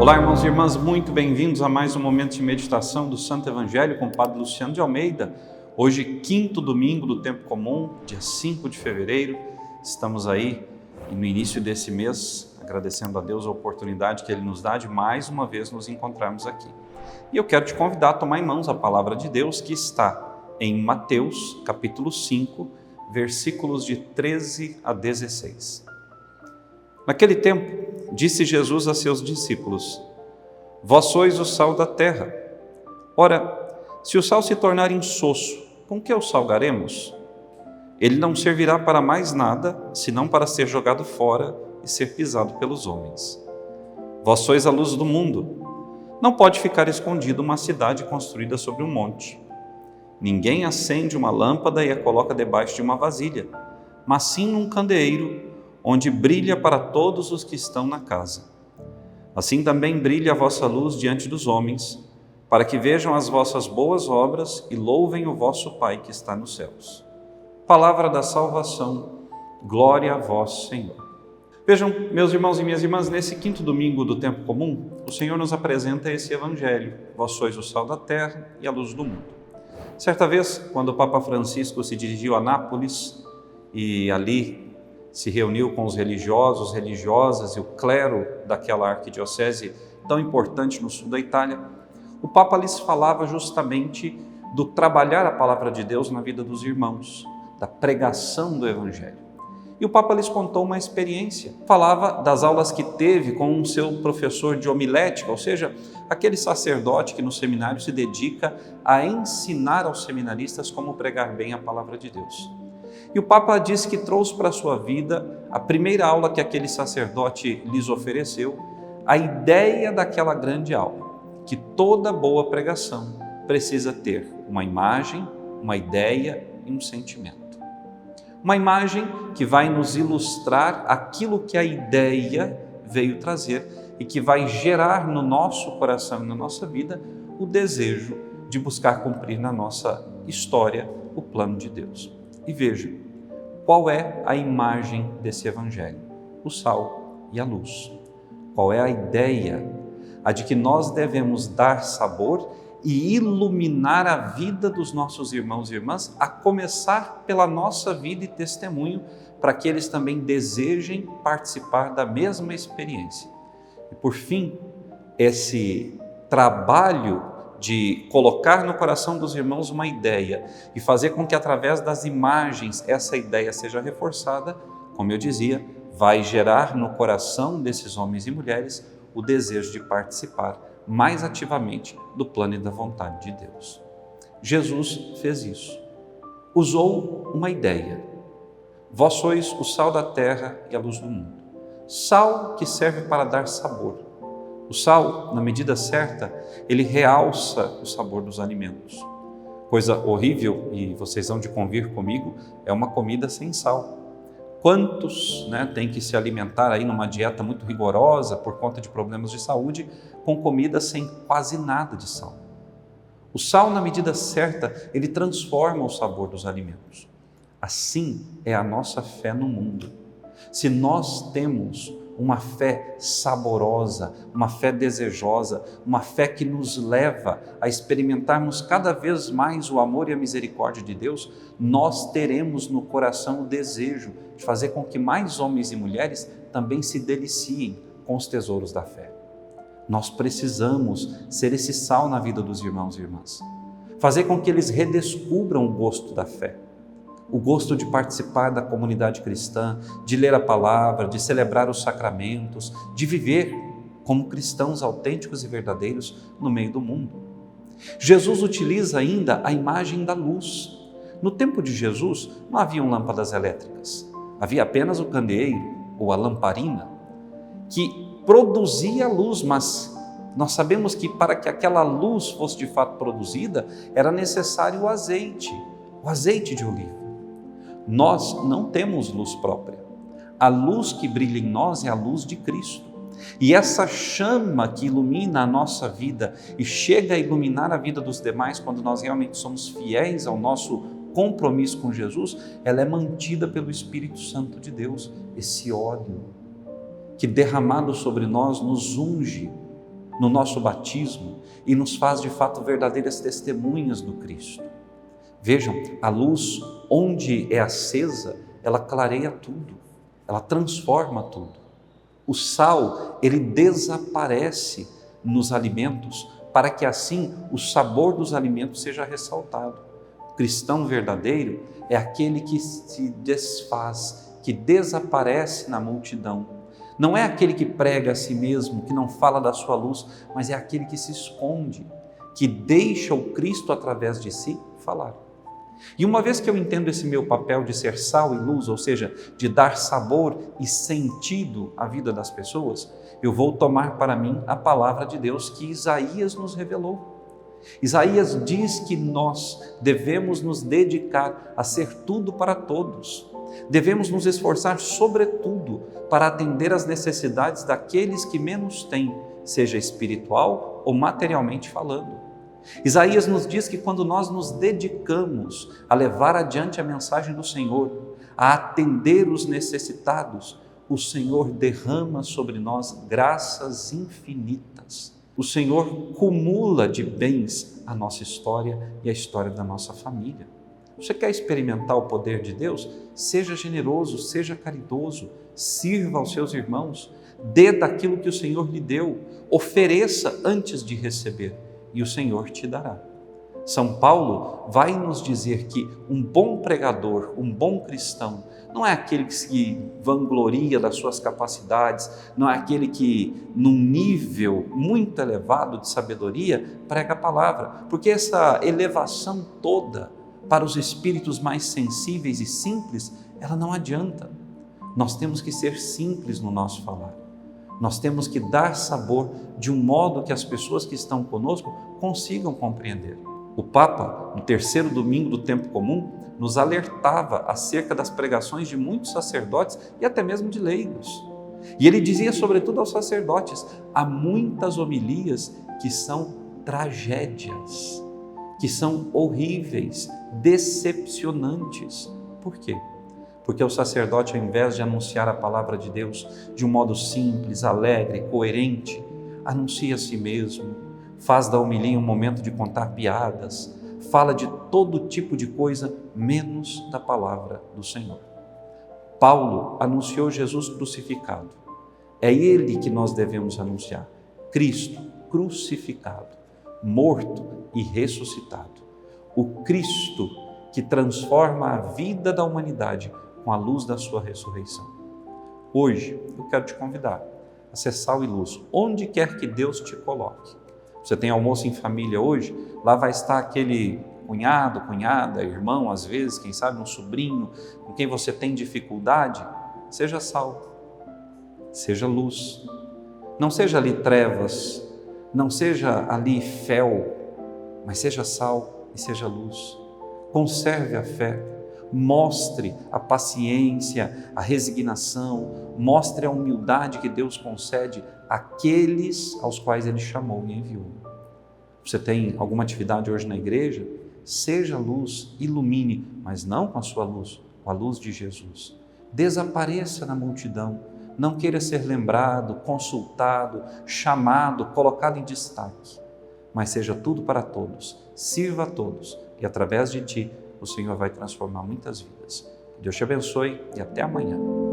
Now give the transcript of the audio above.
Olá, irmãos e irmãs, muito bem-vindos a mais um momento de meditação do Santo Evangelho com o Padre Luciano de Almeida. Hoje, quinto domingo do Tempo Comum, dia 5 de fevereiro, estamos aí no início desse mês, agradecendo a Deus a oportunidade que Ele nos dá de mais uma vez nos encontrarmos aqui. E eu quero te convidar a tomar em mãos a Palavra de Deus que está em Mateus, capítulo 5, versículos de 13 a 16. Naquele tempo, disse Jesus a seus discípulos: Vós sois o sal da terra. Ora, se o sal se tornar insosso, com que o salgaremos? Ele não servirá para mais nada, senão para ser jogado fora e ser pisado pelos homens. Vós sois a luz do mundo. Não pode ficar escondida uma cidade construída sobre um monte. Ninguém acende uma lâmpada e a coloca debaixo de uma vasilha, mas sim num candeeiro, onde brilha para todos os que estão na casa. Assim também brilha a vossa luz diante dos homens, para que vejam as vossas boas obras e louvem o vosso Pai que está nos céus. Palavra da salvação, glória a vós, Senhor. Vejam, meus irmãos e minhas irmãs, nesse quinto domingo do Tempo Comum, o Senhor nos apresenta esse Evangelho: Vós sois o sal da terra e a luz do mundo. Certa vez, quando o Papa Francisco se dirigiu a Nápoles e ali se reuniu com os religiosos, religiosas e o clero daquela arquidiocese tão importante no sul da Itália, o Papa lhes falava justamente do trabalhar a palavra de Deus na vida dos irmãos, da pregação do Evangelho. E o Papa lhes contou uma experiência. Falava das aulas que teve com o seu professor de homilética, ou seja, aquele sacerdote que no seminário se dedica a ensinar aos seminaristas como pregar bem a palavra de Deus. E o Papa disse que trouxe para a sua vida a primeira aula que aquele sacerdote lhes ofereceu, a ideia daquela grande aula, que toda boa pregação precisa ter uma imagem, uma ideia e um sentimento. Uma imagem que vai nos ilustrar aquilo que a ideia veio trazer e que vai gerar no nosso coração e na nossa vida o desejo de buscar cumprir na nossa história o plano de Deus. E veja, qual é a imagem desse Evangelho? O sal e a luz. Qual é a ideia? A de que nós devemos dar sabor e iluminar a vida dos nossos irmãos e irmãs, a começar pela nossa vida e testemunho, para que eles também desejem participar da mesma experiência. E por fim, esse trabalho de colocar no coração dos irmãos uma ideia e fazer com que através das imagens essa ideia seja reforçada, como eu dizia, vai gerar no coração desses homens e mulheres o desejo de participar mais ativamente do plano e da vontade de Deus. Jesus fez isso. Usou uma ideia. Vós sois o sal da terra e a luz do mundo. Sal que serve para dar sabor. O sal, na medida certa, ele realça o sabor dos alimentos. Coisa horrível, e vocês vão de convir comigo, é uma comida sem sal. Quantos têm que se alimentar aí numa dieta muito rigorosa por conta de problemas de saúde, com comida sem quase nada de sal? O sal, na medida certa, ele transforma o sabor dos alimentos. Assim é a nossa fé no mundo. Se nós temos uma fé saborosa, uma fé desejosa, uma fé que nos leva a experimentarmos cada vez mais o amor e a misericórdia de Deus, nós teremos no coração o desejo de fazer com que mais homens e mulheres também se deliciem com os tesouros da fé. Nós precisamos ser esse sal na vida dos irmãos e irmãs, fazer com que eles redescubram o gosto da fé, o gosto de participar da comunidade cristã, de ler a palavra, de celebrar os sacramentos, de viver como cristãos autênticos e verdadeiros no meio do mundo. Jesus utiliza ainda a imagem da luz. No tempo de Jesus não haviam lâmpadas elétricas, havia apenas o candeeiro ou a lamparina que produzia luz, mas nós sabemos que para que aquela luz fosse de fato produzida era necessário o azeite de oliva. Nós não temos luz própria. A luz que brilha em nós é a luz de Cristo. E essa chama que ilumina a nossa vida e chega a iluminar a vida dos demais quando nós realmente somos fiéis ao nosso compromisso com Jesus, ela é mantida pelo Espírito Santo de Deus, esse óleo que derramado sobre nós nos unge no nosso batismo e nos faz de fato verdadeiras testemunhas do Cristo. Vejam, a luz onde é acesa, ela clareia tudo, ela transforma tudo. O sal, ele desaparece nos alimentos para que assim o sabor dos alimentos seja ressaltado. O cristão verdadeiro é aquele que se desfaz, que desaparece na multidão. Não é aquele que prega a si mesmo, que não fala da sua luz, mas é aquele que se esconde, que deixa o Cristo através de si falar. E uma vez que eu entendo esse meu papel de ser sal e luz, ou seja, de dar sabor e sentido à vida das pessoas, eu vou tomar para mim a palavra de Deus que Isaías nos revelou. Isaías diz que nós devemos nos dedicar a ser tudo para todos. Devemos nos esforçar sobretudo para atender às necessidades daqueles que menos têm, seja espiritual ou materialmente falando. Isaías nos diz que quando nós nos dedicamos a levar adiante a mensagem do Senhor, a atender os necessitados, o Senhor derrama sobre nós graças infinitas. O Senhor cumula de bens a nossa história e a história da nossa família. Você quer experimentar o poder de Deus? Seja generoso, seja caridoso, sirva aos seus irmãos, dê daquilo que o Senhor lhe deu, ofereça antes de receber. E o Senhor te dará. São Paulo vai nos dizer que um bom pregador, um bom cristão, não é aquele que se vangloria das suas capacidades, não é aquele que, num nível muito elevado de sabedoria, prega a palavra, porque essa elevação toda para os espíritos mais sensíveis e simples, ela não adianta. Nós temos que ser simples no nosso falar. Nós temos que dar sabor de um modo que as pessoas que estão conosco consigam compreender. O Papa, no terceiro domingo do tempo comum, nos alertava acerca das pregações de muitos sacerdotes e até mesmo de leigos. E ele dizia, sobretudo aos sacerdotes, há muitas homilias que são tragédias, que são horríveis, decepcionantes. Por quê? Porque o sacerdote, ao invés de anunciar a palavra de Deus de um modo simples, alegre, coerente, anuncia a si mesmo, faz da homilia um momento de contar piadas, fala de todo tipo de coisa, menos da palavra do Senhor. Paulo anunciou Jesus crucificado. É Ele que nós devemos anunciar. Cristo crucificado, morto e ressuscitado. O Cristo que transforma a vida da humanidade com a luz da sua ressurreição. Hoje, eu quero te convidar a ser sal e luz, onde quer que Deus te coloque. Você tem almoço em família hoje, lá vai estar aquele cunhado, cunhada, irmão, às vezes, quem sabe um sobrinho, com quem você tem dificuldade. Seja sal, seja luz. Não seja ali trevas, não seja ali fel, mas seja sal e seja luz. Conserve a fé. Mostre a paciência, a resignação, mostre a humildade que Deus concede àqueles aos quais Ele chamou e enviou. Você tem alguma atividade hoje na igreja? Seja luz, ilumine, mas não com a sua luz, com a luz de Jesus. Desapareça na multidão, não queira ser lembrado, consultado, chamado, colocado em destaque, mas seja tudo para todos, sirva a todos e através de ti, o Senhor vai transformar muitas vidas. Deus te abençoe e até amanhã.